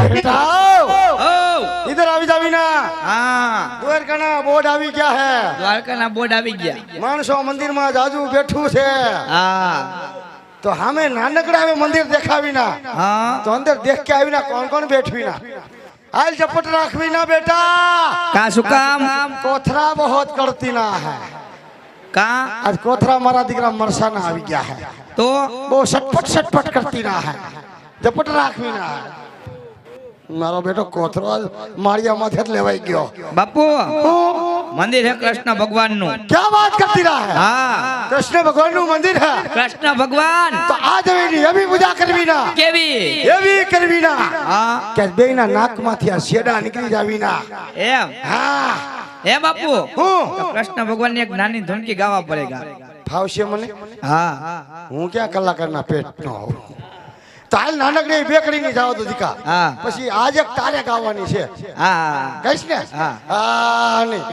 बेटा ओ इधर આવી જાવીના हाँ દ્વારકાના બોર્ડ આવી ગયા હે દ્વારકાના બોર્ડ આવી ગયા માણસો મંદિરમાં જાજુ બેઠું છે હા તો સામે નાનકડા હવે મંદિર દેખાવીના हाँ તો અંદર દેખ કે આવીના કોણ કોણ બેઠવીના હાલ ઝપટ રાખવીના बेटा का सुकाम कोथरा बहुत करती ना है का आज कोथरा मारा દીકરા મરસાના આવી ગયા હે तो બહુ સટપટ કરતી ના હે ઝપટ રાખવીના મારો બેટો કોથરો માળિયા માથે જ લેવાઈ ગયો बापू मंदिर है कृष्ण भगवान नु क्या बात करती रहा है हाँ कृष्ण भगवान નું મંદિર है कृष्ण भगवान तो आज એની એવી પૂજા કરવીના केवी એવી કરવીના हाँ કે બેયના નાકમાંથી આ શેડા નીકળી જાવીના एम હા ए बापू હું तो कृष्ण भगवान ने एक नानी धुन की गावा पड़ेगा ફાવશે મને हाँ હું ક્યાં કલાકારના પેટનો આવું તો હાલ નાનકડી બેકડીની જાવ તો દીકા हाँ પછી આજ એક તારે ગાવાની છે हाँ કહીશ ને હા. હા નહીં